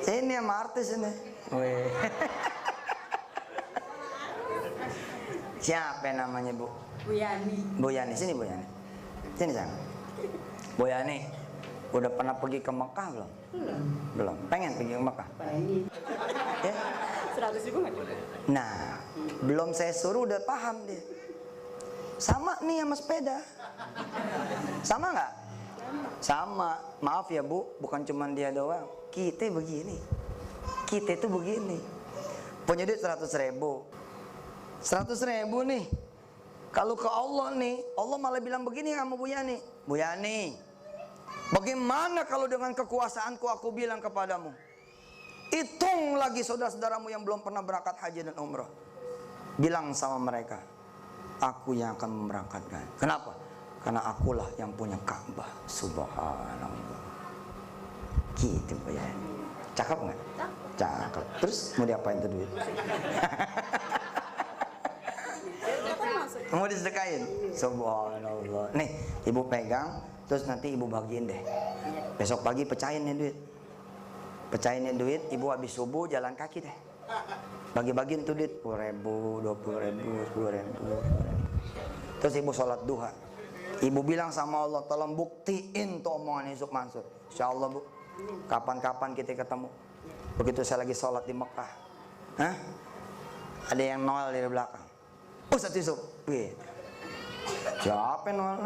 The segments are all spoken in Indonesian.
Ini sama artis ini. Weh. Siapa namanya Bu? Bu Yani. Bu Yani, sini Bu Yani. Sini sayang. Bu Yani, udah pernah pergi ke Mekah belum? Belum. Belum. Pengen pergi ke Mekah? Pengen. Ya? 100.000 nggak? Nah, belum saya suruh udah paham dia. Sama nih sama sepeda. Sama nggak? Sama. Maaf ya Bu, bukan cuma dia doang. Kita begini. Kita itu begini. Punya duit 100.000. 100.000 nih. Kalau ke Allah nih, Allah malah bilang begini sama Bu Yani. Bu Yani, bagaimana kalau dengan kekuasaanku aku bilang kepadamu, hitung lagi saudara-saudaramu yang belum pernah berangkat haji dan umrah. Bilang sama mereka, aku yang akan memberangkatkan. Kenapa? Karena akulah yang punya Ka'bah. Subhanallah. Gitu Bu Yani. Cakep nggak? Cakep. Terus mau diapain tuh duit? Mau disedekain? Subhanallah. Nih, ibu pegang, terus nanti ibu bagiin deh. Besok pagi pecahin nih duit. Pecahin nih duit, ibu habis subuh jalan kaki deh. Bagi-bagiin tuh duit 10.000, 20.000, 10.000. Terus ibu sholat duha. Ibu bilang sama Allah, tolong buktiin tuh omongan Yusuf Mansur. Insya Allah Bu, kapan-kapan kita ketemu. Begitu saya lagi sholat di Mekah, hah? Ada yang nol dari belakang. Ustaz Yusuf, siapa nol?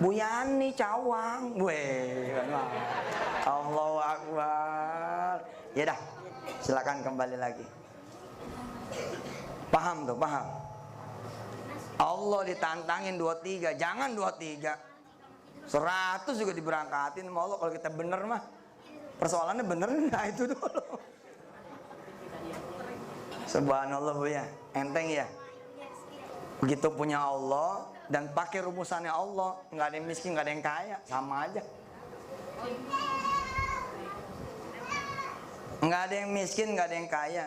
Bu Yani Cawang. Weh, Allahu Akbar. Ya dah, silakan kembali lagi. Paham tuh, paham. Allah ditantangin 23, jangan 23. 100 juga diberangkatin sama Allah kalau kita bener mah. Persoalannya bener enggak itu dulu. Subhanallah Bu ya, enteng ya. Begitu punya Allah dan pakai rumusannya Allah, nggak ada yang miskin, nggak ada yang kaya, sama aja. Nggak ada yang miskin, nggak ada yang kaya.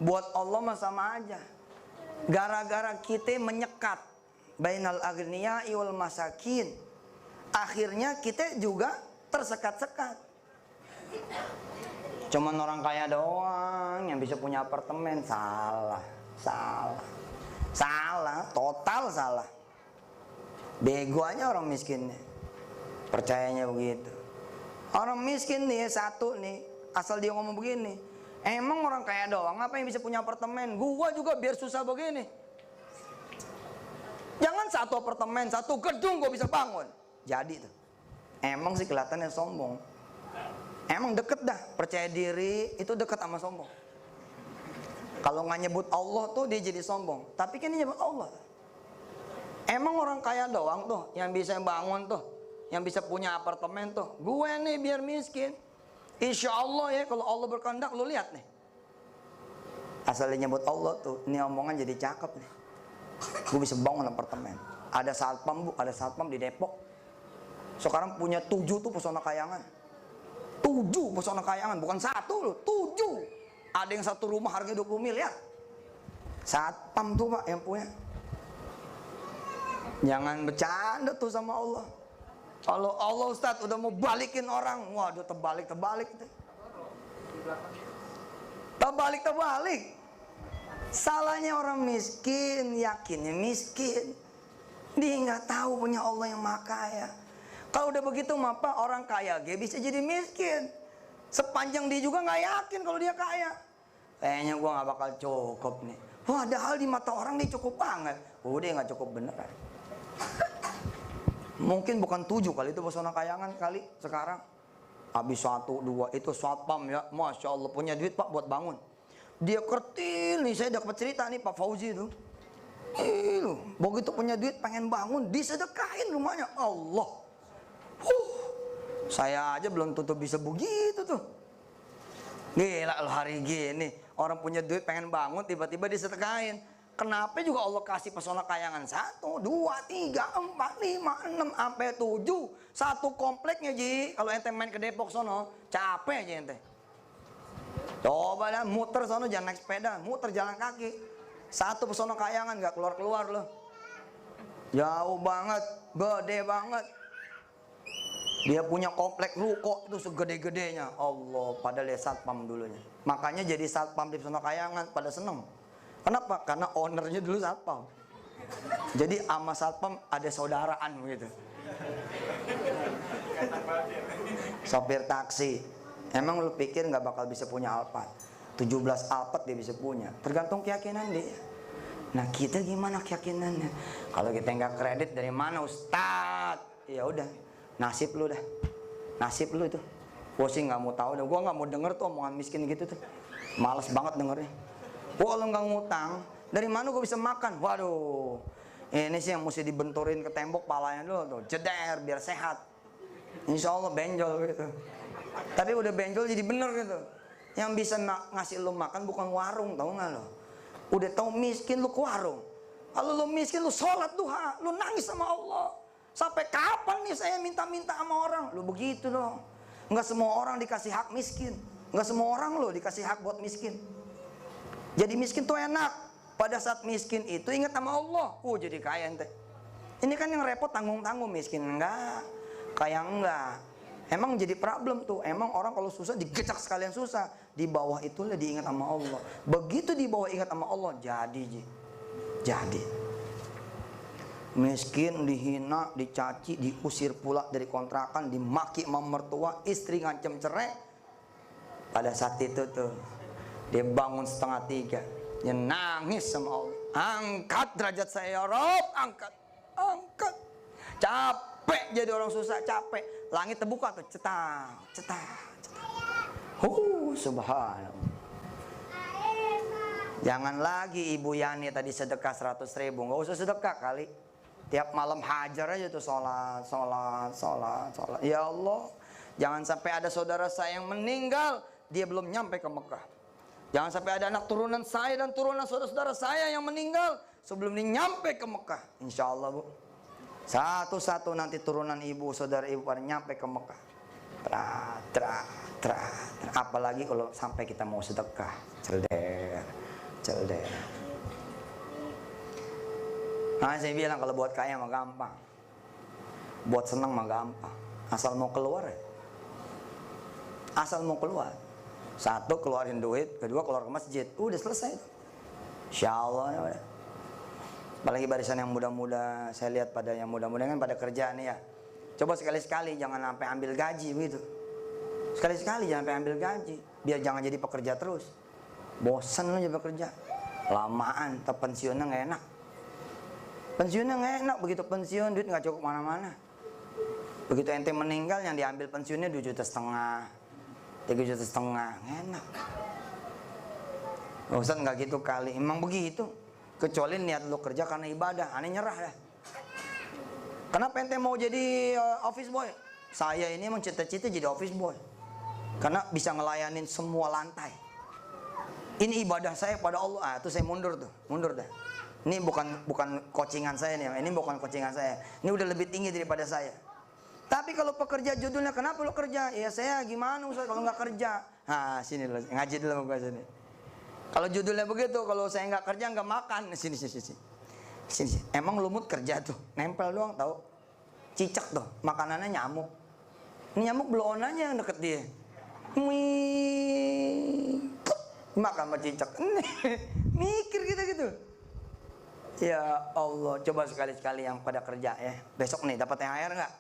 Buat Allah mah sama aja. Gara-gara kita menyekat bainal aghniyai wal masakin, akhirnya kita juga tersekat-sekat. Cuman orang kaya doang yang bisa punya apartemen. Salah, salah, salah, total salah. Bego aja orang miskinnya, percayanya begitu. Orang miskin nih satu nih, asal dia ngomong begini, emang orang kaya doang apa yang bisa punya apartemen? Gua juga biar susah begini. Jangan satu apartemen, satu gedung gua bisa bangun. Jadi tuh, emang sih kelihatannya sombong. Emang deket dah, percaya diri itu deket sama sombong. Kalau nggak nyebut Allah tuh dia jadi sombong. Tapi kan dia nyebut Allah. Emang orang kaya doang tuh yang bisa bangun tuh, yang bisa punya apartemen tuh. Gue nih biar miskin. Insya Allah ya, kalau Allah berkehendak, lu lihat nih. Asalnya nyebut Allah tuh, ini omongan jadi cakep nih. Gue bisa bangun apartemen. Ada satpam Bu, ada satpam di Depok. Sekarang punya 7 tuh pesona kayangan. 7 pesona kayangan, bukan 1 loh, 7. Ada yang satu rumah harganya 20 miliar. Satpam tuh Pak yang punya. Jangan bercanda tuh sama Allah. Kalau Allah Ustadz udah mau balikin orang, waduh terbalik tuh. Terbalik. Salahnya orang miskin, yakinnya miskin. Dia nggak tahu punya Allah yang maha kaya. Kalau udah begitu maka orang kaya dia bisa jadi miskin. Sepanjang dia juga nggak yakin kalau dia kaya. Kayaknya gua nggak bakal cukup nih. Padahal di mata orang dia cukup banget. Udah nggak cukup beneran. Mungkin bukan 7 kali itu pesona kayangan kali sekarang. Habis 1, 2 itu satpam ya. Masya Allah punya duit Pak buat bangun. Dia kertil nih, saya dapat cerita nih Pak Fauzi itu. Begitu punya duit pengen bangun, disedekahin rumahnya. Allah. Saya aja belum tentu bisa begitu tuh. Gila hari gini orang punya duit pengen bangun tiba-tiba disedekahin. Kenapa juga Allah kasih pesona kayangan 1, 2, 3, 4, 5, 6 sampai 7. Satu kompleknya Ji. Kalau ente main ke Depok sono, capek aja ente. Coba dah muter sono, jangan naik sepeda, muter jalan kaki. Satu pesona kayangan nggak keluar-keluar loh. Jauh banget, gede banget. Dia punya komplek ruko itu segede-gedenya. Allah, padahal dia satpam dulunya. Makanya jadi satpam di Sono Kayangan pada seneng. Kenapa? Karena ownernya dulu satpam. Jadi sama satpam ada saudaraan begitu. Sopir taksi. Emang lu pikir nggak bakal bisa punya Alphard? 17 Alphard dia bisa punya. Tergantung keyakinan dia. Nah kita gimana keyakinannya? Kalau kita nggak kredit dari mana Ustadz? Ya udah, nasib lu dah. Nasib lu itu. Gua sih nggak mau tahu dah. Gua nggak mau denger tuh omongan miskin gitu tuh. Males banget dengernya. Gua kalau nggak ngutang, dari mana gua bisa makan? Waduh, ini sih yang mesti dibenturin ke tembok palanya dulu tuh, jeder biar sehat. Insya Allah benjol gitu. Tapi udah benjol jadi bener gitu. Yang bisa ngasih lu makan bukan warung, tahu nggak lo? Udah tahu miskin lu ke warung. Kalau lu miskin lu sholat duha, lu nangis sama Allah. Sampai kapan nih saya minta-minta sama orang? Lu begitu dong. Nggak semua orang dikasih hak miskin. Nggak semua orang lo dikasih hak buat miskin. Jadi miskin tuh enak. Pada saat miskin itu ingat sama Allah. Jadi kaya ente. Ini kan yang repot tanggung-tanggung miskin. Enggak. Kaya enggak. Emang jadi problem tuh. Emang orang kalau susah digecak sekalian susah. Di bawah itulah diingat sama Allah. Begitu di bawah ingat sama Allah. Jadi. Miskin, dihina, dicaci, diusir pula dari kontrakan, dimaki sama mertua, istri ngancem cerai. Pada saat itu tuh dia bangun 2:30, dia nangis sama Allah. Angkat derajat saya ya Rob, angkat. Capek jadi orang susah, capek. Langit terbuka tuh, cetak. Subhanallah. Jangan lagi Ibu Yani tadi sedekah 100.000, nggak usah sedekah kali. Tiap malam hajar aja tuh sholat. Ya Allah, jangan sampai ada saudara saya yang meninggal, dia belum nyampe ke Mekah. Jangan sampai ada anak turunan saya dan turunan saudara-saudara saya yang meninggal sebelum dia nyampe ke Mekah. Insya Allah Bu, satu-satu nanti turunan ibu, saudara ibu pada nyampe ke Mekah. Apalagi kalau sampai kita mau sedekah, celder. Nah saya bilang kalau buat kaya mah gampang, buat senang mah gampang, asal mau keluar ya. Asal mau keluar, satu keluarin duit, kedua keluar ke masjid, udah selesai. Insya Allah ya. Apalagi barisan yang muda-muda, saya lihat pada yang muda-muda kan pada kerjaan ya. Coba sekali-sekali jangan sampai ambil gaji begitu. Sekali-sekali jangan sampai ambil gaji, biar jangan jadi pekerja terus. Bosan lo jadi pekerja, lamaan, tapi pensiunnya nggak enak. Pensiunnya nggak enak, begitu pensiun duit nggak cukup mana-mana. Begitu ente meninggal yang diambil pensiunnya 2,5 juta, 3,5 juta, enak. Ustaz nggak gitu kali, emang begitu. Kecuali niat lo kerja karena ibadah, aneh nyerah dah. Kenapa ente mau jadi office boy? Saya ini emang cita-cita jadi office boy, karena bisa ngelayanin semua lantai. Ini ibadah saya pada Allah, itu saya mundur dah. Ini bukan coachingan saya nih, ini bukan coachingan saya. Ini udah lebih tinggi daripada saya. Tapi kalau pekerja judulnya kenapa lo kerja? Ya saya gimana Ustaz kalau nggak kerja? Nah sini lo ngaji dulu sama gue sini. Kalau judulnya begitu, kalau saya nggak kerja nggak makan. Sini. Emang lumut kerja tuh, nempel doang tahu. Cicak tuh, makanannya nyamuk. Ini nyamuk bloon aja yang deket dia. Makan sama cicak. Mikir gitu. Ya Allah, coba sekali-sekali yang pada kerja ya. Besok nih dapat THR nggak?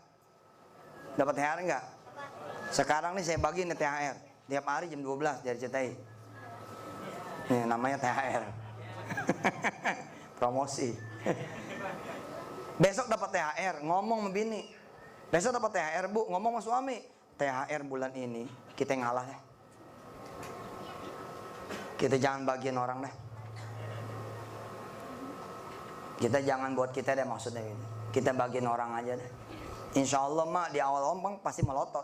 Dapat THR nggak? Sekarang nih saya bagi nih THR. Tiap hari jam 12 dari CTI. Ini namanya THR. Promosi. Besok dapat THR, ngomong sama bini. Besok dapat THR Bu, ngomong sama suami. THR bulan ini kita ngalah ya. Kita jangan bagian orang deh. Kita jangan buat kita deh maksudnya ini. Kita bagiin orang aja deh. Insya Allah mak di awal ompang pasti melotot.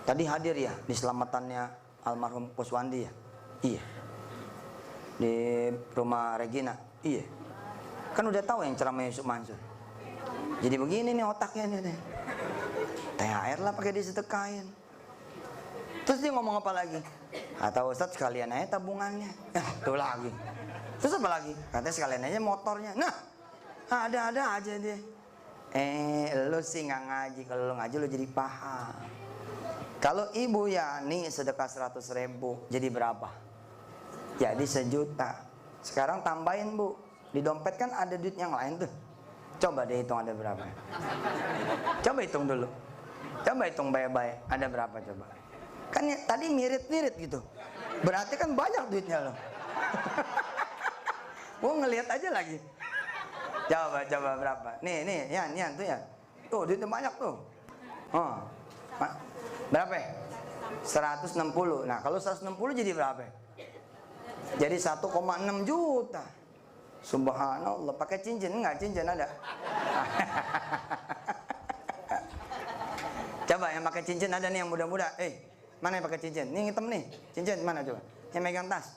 Tadi hadir ya di selamatannya almarhum Kuswandi ya. Iya. Di rumah Regina. Iya. Kan udah tahu yang ceramah Yusuf Mansur. Jadi begini nih otaknya nih. THR lah pakai disedekahin. Terus dia ngomong apa lagi? Kata Ustadz sekalian aja tabungannya. Tuh lagi. Terus apa lagi? Katanya sekalian aja motornya. Nah, ada-ada aja dia. Lu sih nggak ngaji. Kalau lu ngaji lu jadi paham. Kalau Ibu Yani sedekah 100.000 jadi berapa? Jadi 1.000.000. Sekarang tambahin Bu, di dompet kan ada duit yang lain tuh. Coba deh hitung ada berapa. Coba hitung dulu. Coba hitung baik-baik ada berapa coba. Kan ya, tadi mirip-mirip gitu. Berarti kan banyak duitnya loh. Gua ngelihat aja lagi. Coba berapa? Nih, Yan tuh ya. Tuh duitnya banyak tuh. Oh. Berapa? 160. Nah, kalau 160 jadi berapa? Jadi 1,6 juta. Subhanallah. Pakai cincin enggak? Cincin ada? Coba yang pakai cincin ada nih yang muda-muda. Mana yang pakai cincin? Ini hitam nih. Cincin mana coba? Yang megang tas.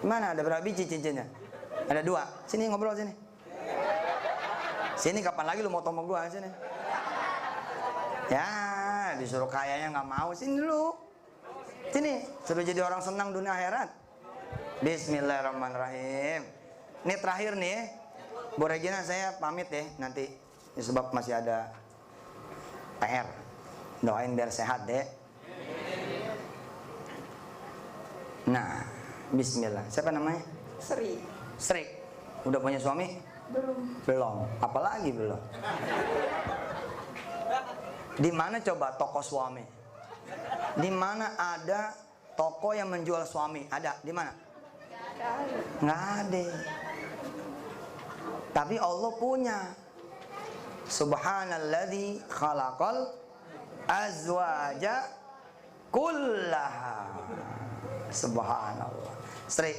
Mana ada berapa biji cincinnya? Ada 2. Sini ngobrol sini. Sini kapan lagi lu mau tomong gua sini? Ya, disuruh kayanya nggak mau. Sini dulu. Sini, suruh jadi orang senang dunia akhirat. Bismillahirrahmanirrahim. Ini terakhir nih. Bu Regina saya pamit ya nanti. Sebab masih ada PR. Doain biar sehat deh. Nah, bismillah. Siapa namanya? Sri. Sri. Udah punya suami? Belum. Apalagi belum. Di mana coba toko suami? Di mana ada toko yang menjual suami? Ada? Di mana? Nggak ada. Tapi Allah punya. Subhanalladzi khalaqal azwaja kullaha. Subhanallah. Sri,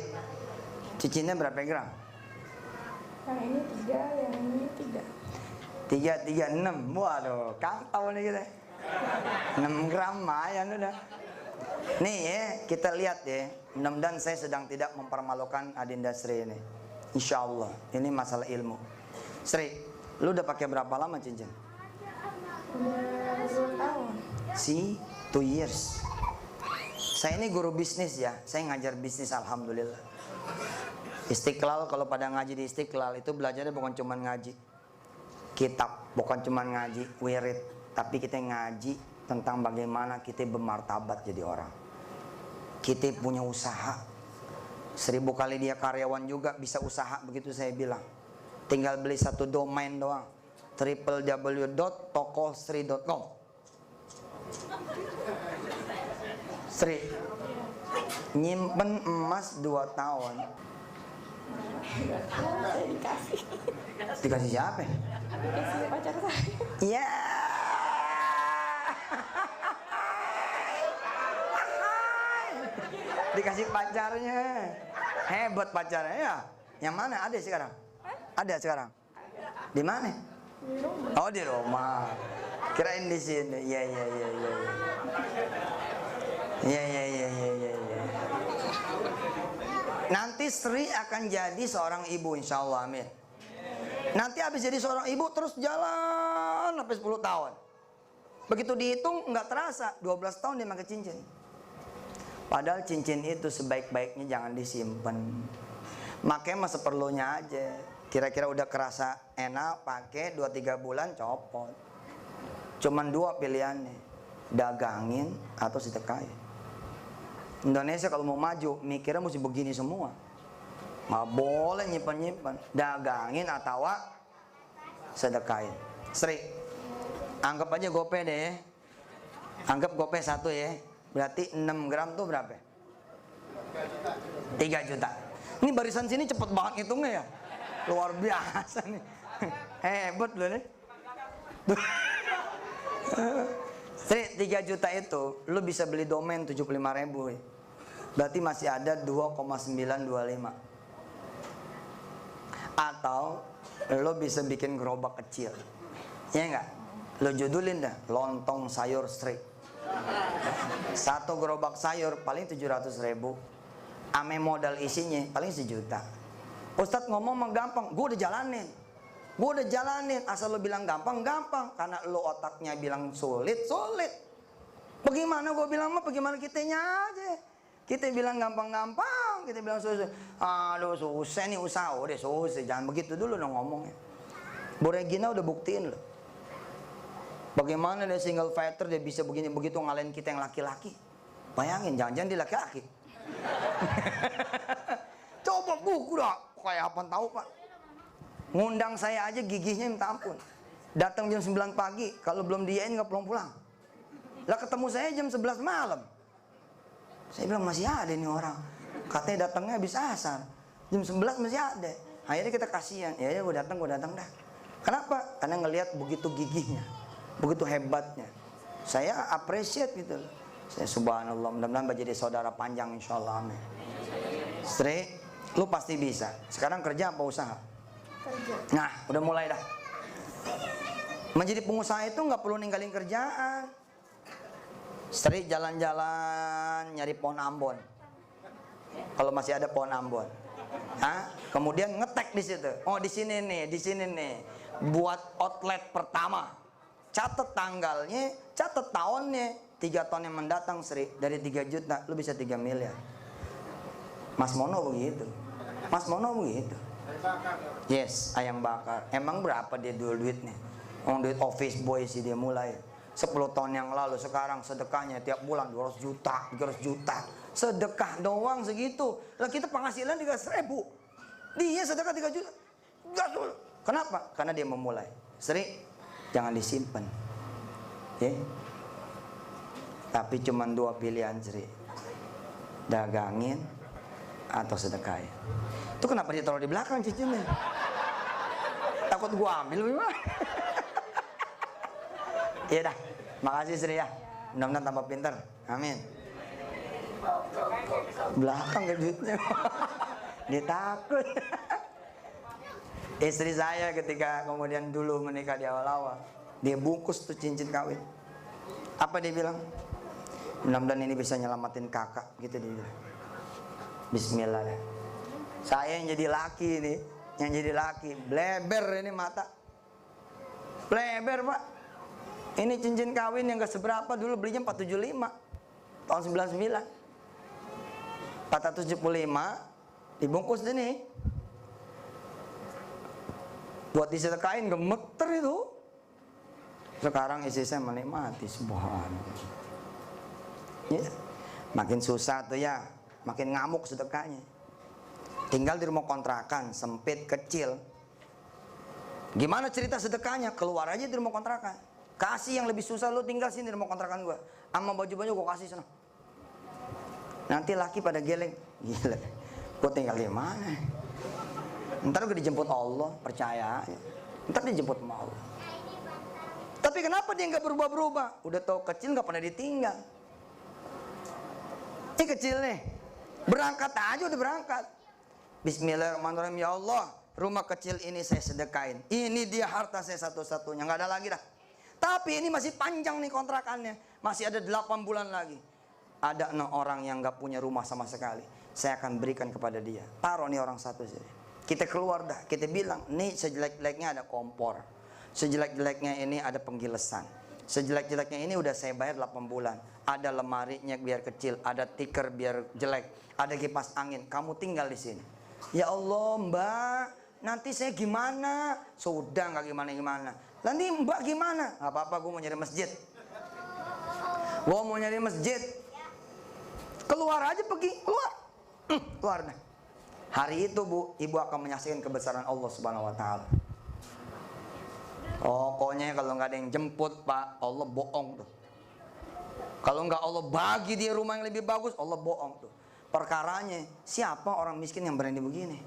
cincinnya berapa gram? Yang ini 3, yang ini 3. 336. Waduh, kantau nih kita. 6 gram lumayan udah. Nih ya, kita lihat ya. Mudah-mudahan saya sedang tidak mempermalukan Adinda Sri ini. Insya Allah, ini masalah ilmu. Sri, lu udah pakai berapa lama cincin? Udah 2 tahun. 2 years. Saya ini guru bisnis ya. Saya ngajar bisnis alhamdulillah. Istiqlal, kalau pada ngaji di Istiqlal itu belajarnya bukan cuma ngaji kitab, bukan cuma ngaji wirid, tapi kita ngaji tentang bagaimana kita bermartabat jadi orang. Kita punya usaha. 1000 kali dia karyawan juga bisa usaha, begitu saya bilang. Tinggal beli satu domain doang. www.tokosri.com. Sri, nyimpen emas 2 tahun. Saya dikasih. Dikasih siapa? Dikasih pacar saya. Iya. Dikasih pacarnya. Hebat pacarnya ya. Yang mana? Ada sekarang? Ada sekarang? Di mana? Di rumah. Oh, di rumah. Kirain di sini. Iya. Iya. Nanti Sri akan jadi seorang ibu, insya Allah, amin. Nanti habis jadi seorang ibu terus jalan sampai 10 tahun. Begitu dihitung nggak terasa 12 tahun dia pakai cincin. Padahal cincin itu sebaik-baiknya jangan disimpan. Makanya mah seperlunya aja. Kira-kira udah kerasa enak pakai 2-3 bulan copot. Cuman 2 pilihannya, dagangin atau sedekahin. Indonesia kalau mau maju mikirnya mesti begini semua. Nggak boleh nyimpan, dagangin atau sedekahin. Sri, anggap aja gope deh ya. Anggap gope 1 ya. Berarti 6 gram tuh berapa? 3 juta. Ini barisan sini cepet banget hitungnya ya. Luar biasa nih. Hebat loh nih. Sri, 3 juta itu lu bisa beli domain 75.000 ya. Berarti masih ada 2,925. Atau lu bisa bikin gerobak kecil. Iya enggak? Lu judulin dah lontong sayur Sri. 1 gerobak sayur paling 700.000. Ame modal isinya paling 1 juta. Ustadz ngomong mah gampang, gue udah jalanin. Asal lo bilang gampang, karena lo otaknya bilang sulit. Bagaimana gue bilang mah, bagaimana kitanya aja. Kita bilang gampang, kita bilang susah. Aduh susah nih usaha, udah susah. Jangan begitu dulu dong ngomongnya. Bu Regina udah buktiin loh. Bagaimana dia single fighter, dia bisa begini begitu ngalahin kita yang laki-laki. Bayangin, jangan-jangan dia laki-laki. Coba Bu, udah kayak apa tahu Pak. Ngundang saya aja gigihnya minta ampun. Datang jam 9 pagi, kalau belum diain nggak pulang-pulang. Lah ketemu saya jam 11 malam. Saya bilang masih ada nih orang. Katanya datangnya habis asar. Jam 11 masih ada. Akhirnya kita kasihan. Ya gue datang dah. Kenapa? Karena ngelihat begitu gigihnya, begitu hebatnya. Saya appreciate gitu loh. Saya subhanallah, mudah-mudahan jadi saudara panjang insyaallah, amin. Sri, lu pasti bisa. Sekarang kerja apa usaha? Kerja. Nah, udah mulai dah. Menjadi pengusaha itu nggak perlu ninggalin kerjaan. Sri jalan-jalan nyari pohon Ambon. Kalau masih ada pohon Ambon. Kemudian ngetek di situ. Oh, di sini nih. Buat outlet pertama. Catat tanggalnya, catat tahunnya. 3 tahun yang mendatang Sri, dari 3 juta lu bisa 3 miliar. Mas Mono begitu. Yes, ayam bakar. Emang berapa dia dulu duitnya? Duit office boy sih dia mulai 10 tahun yang lalu. Sekarang sedekahnya tiap bulan 200 juta, 300 juta. Sedekah doang segitu. Lah kita penghasilan 300.000. Dia sedekah 3 juta. Kenapa? Karena dia memulai. Sri, jangan disimpan. Ya. Tapi cuma 2 pilihan Sri. Dagangin atau sedekahin. Itu kenapa dia taruh di belakang cincinnya? Takut gua ambil gimana? Iya dah. Makasih Sri ya. Mudah-mudahan tambah pinter. Amin. Belakang ke duitnya. Dia takut. Istri saya ketika kemudian dulu menikah di awal-awal, dia bungkus tuh cincin kawin. Apa dia bilang? Mudah-mudahan ini bisa nyelamatin kakak, gitu dia bilang. Bismillah ya. Saya yang jadi laki nih, bleber ini mata. Bleber Pak. Ini cincin kawin yang gak seberapa, dulu belinya 475 tahun 99. 475 dibungkus ini. Buat disedekain gemeter itu. Sekarang istri saya menikmati, subhanallah. Ya, makin susah tuh ya, makin ngamuk sedekahnya. Tinggal di rumah kontrakan, sempit, kecil. Gimana cerita sedekahnya? Keluar aja di rumah kontrakan. Kasih yang lebih susah, lu tinggal sini di rumah kontrakan gua. Sama baju-baju gua kasih sana. Nanti laki pada geleng. Gila, gua tinggal di mana? Ntar gue dijemput Allah, percaya. Ntar dijemput sama Allah. Tapi kenapa dia nggak berubah-berubah? Udah tau kecil nggak pernah ditinggal. Ini kecil nih, berangkat aja udah berangkat. Bismillahirrahmanirrahim. Ya Allah, rumah kecil ini saya sedekain. Ini dia harta saya satu-satunya, nggak ada lagi dah. Tapi ini masih panjang nih kontrakannya, masih ada 8 bulan lagi. Ada 6 orang yang nggak punya rumah sama sekali. Saya akan berikan kepada dia. Taruh nih orang satu sini. Kita keluar dah, kita bilang, nih sejelek-jeleknya ada kompor, sejelek-jeleknya ini ada penggilesan, sejelek-jeleknya ini udah saya bayar 8 bulan. Ada lemarinya biar kecil, ada tikar biar jelek, ada kipas angin. Kamu tinggal di sini. Ya Allah Mbak, nanti saya gimana? Sudah nggak gimana-gimana. Nanti Mbak gimana? Gak apa-apa, gue mau nyari masjid. Gue mau nyari masjid. Keluar aja pergi, keluar. Keluar dah. Hari itu Bu, ibu akan menyaksikan kebesaran Allah Subhanahu Wa Taala. Pokoknya kalau nggak ada yang jemput Pak, Allah bohong tuh. Kalau nggak Allah bagi dia rumah yang lebih bagus, Allah bohong tuh. Perkaranya, siapa orang miskin yang berani begini?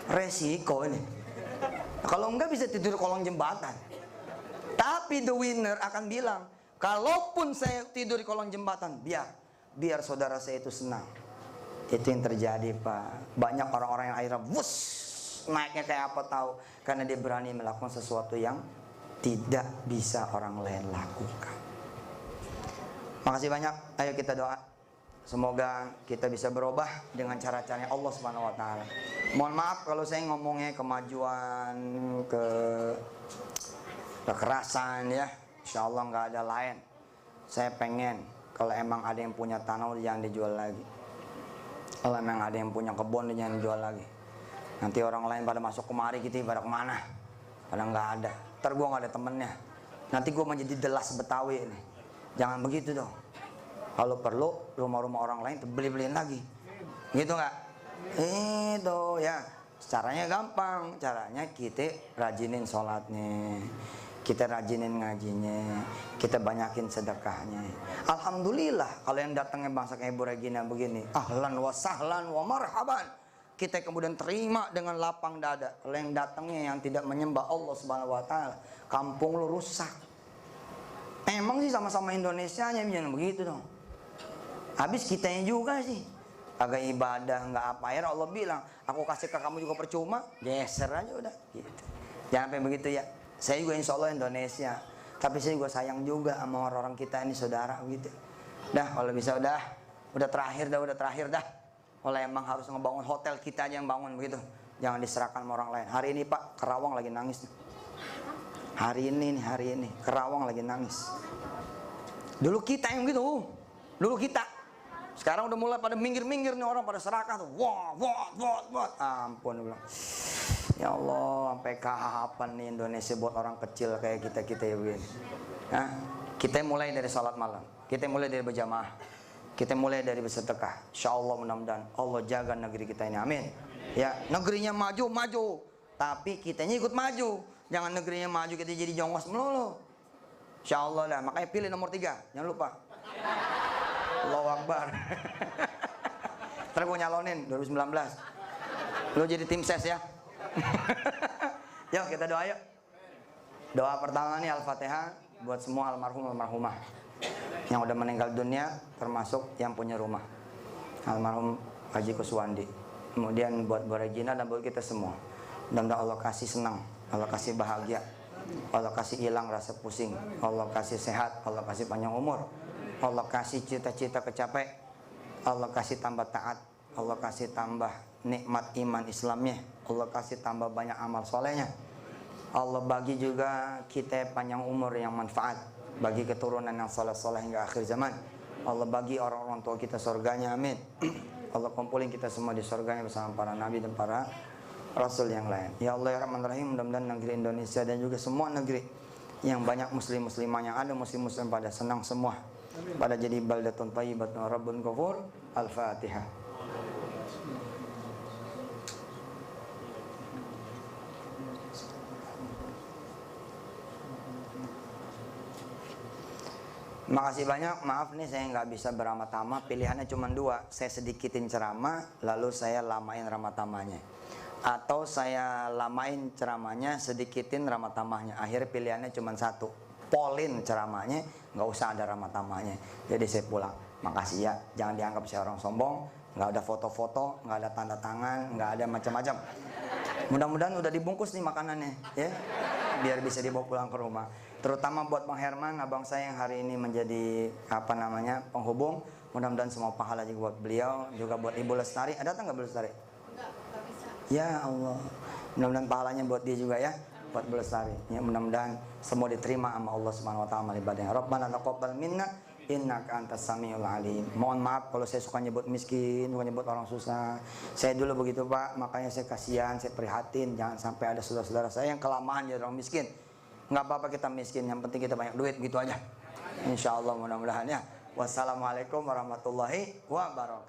Resiko ini. Kalau nggak bisa tidur kolong jembatan. Tapi the winner akan bilang, kalaupun saya tidur di kolong jembatan, biar saudara saya itu senang. Itu yang terjadi Pak. Banyak orang-orang yang akhirnya naiknya kayak apa tahu, karena dia berani melakukan sesuatu yang tidak bisa orang lain lakukan. Makasih banyak. Ayo kita doa. Semoga kita bisa berubah dengan cara-caranya Allah Subhanahu Wa Taala. Mohon maaf kalau saya ngomongnya kemajuan, kekerasan ya. Insya Allah nggak ada lain. Saya pengen kalau emang ada yang punya tanah jangan dijual lagi. Kalau emang ada yang punya kebun jangan dijual lagi. Nanti orang lain pada masuk kemari, kita pada kemana? Padahal nggak ada. Ntar gue nggak ada temennya. Nanti gue menjadi delas Betawi nih. Jangan begitu dong. Kalau perlu rumah-rumah orang lain beli-beliin lagi. Gitu nggak? Itu ya. Caranya gampang. Caranya kita rajinin sholatnya, kita rajinin ngajinya, kita banyakin sedekahnya. Alhamdulillah kalau yang datangnya bangsa kayak Ibu Regina begini, ahlan wa sahlan wa marhaban, kita kemudian terima dengan lapang dada. Kalau yang datangnya yang tidak menyembah Allah Subhanahu wa taala, kampung lu rusak. Emang sih sama-sama Indonesianya jangan begitu dong. Habis kitanya juga sih agak ibadah nggak apa ya, Allah bilang aku kasih ke kamu juga percuma, geser aja udah gitu. Jangan sampai begitu ya. Saya juga insya Allah Indonesia, tapi saya juga sayang juga sama orang-orang kita ini saudara gitu. Dah kalau bisa udah terakhir dah. Kalau emang harus ngebangun hotel, kita aja yang bangun begitu. Jangan diserahkan sama orang lain. Hari ini Pak Kerawang lagi nangis. Hari ini Kerawang lagi nangis. Dulu kita yang gitu, dulu kita. Sekarang udah mulai pada minggir-minggir nih orang pada serakah tuh. Wah. Ampun bilang. Ya Allah, sampai kapan nih Indonesia buat orang kecil kayak kita ya begini. Nah, kita mulai dari salat malam, kita mulai dari berjamaah, kita mulai dari bersedekah. Insya Allah mudah-mudahan Allah jaga negeri kita ini, amin. Ya, negerinya maju, tapi kitanya ikut maju. Jangan negerinya maju kita jadi jongos melulu. Insya Allah lah, makanya pilih nomor 3, jangan lupa. Allahu Akbar. Ntar gue nyalonin 2019. Lo jadi tim ses ya. Yuk kita doa yuk. Doa pertama nih Al-Fatihah buat semua almarhum almarhumah yang udah meninggal dunia, termasuk yang punya rumah, almarhum Haji Kuswandi. Kemudian buat Bu Regina dan buat kita semua. Mudah-mudahan Allah kasih senang, Allah kasih bahagia, Allah kasih hilang rasa pusing, Allah kasih sehat, Allah kasih panjang umur, Allah kasih cita-cita kecapai, Allah kasih tambah taat, Allah kasih tambah nikmat iman Islamnya, Allah kasih tambah banyak amal solehnya, Allah bagi juga kita panjang umur yang manfaat, bagi keturunan yang soleh-soleh hingga akhir zaman. Allah bagi orang-orang tua kita surganya, amin. Allah kumpulin kita semua di surganya bersama para nabi dan para rasul yang lain. Ya Allah ya Rahman Rahim, mudah-mudahan negeri Indonesia dan juga semua negeri yang banyak muslim-muslimah yang ada, muslim-muslim pada senang semua, pada jadi baldatun thayyibatun rabbun ghafur. Al-Fatihah. Makasih banyak, maaf nih saya nggak bisa beramah-tamah, pilihannya cuma 2, saya sedikitin ceramah lalu saya lamain ramah tamahnya, atau saya lamain ceramahnya sedikitin ramah tamahnya, akhirnya pilihannya cuma 1, polin ceramahnya, nggak usah ada ramah tamahnya, jadi saya pulang. Makasih ya, jangan dianggap saya orang sombong, nggak ada foto-foto, nggak ada tanda tangan, nggak ada macam-macam. Mudah-mudahan udah dibungkus nih makanannya ya, biar bisa dibawa pulang ke rumah. Terutama buat Bang Herman, abang saya yang hari ini menjadi penghubung. Mudah-mudahan semua pahala juga buat beliau, juga buat Ibu Lestari. Ada datang nggak Bu Lestari? Enggak bisa. Ya Allah, mudah-mudahan pahalanya buat dia juga ya, buat Bu Lestari. Ya, mudah-mudahan semua diterima sama Allah Subhanahu Wa Taala ibadahnya. Rabbana taqabbal minna innaka antas samiul alim. Mohon maaf kalau saya suka nyebut miskin, suka nyebut orang susah. Saya dulu begitu Pak, makanya saya kasihan, saya prihatin. Jangan sampai ada saudara-saudara saya yang kelamaan jadi orang miskin. Nggak apa-apa kita miskin, yang penting kita banyak duit gitu aja. Insya Allah mudah-mudahan ya. Wassalamualaikum warahmatullahi wabarakatuh.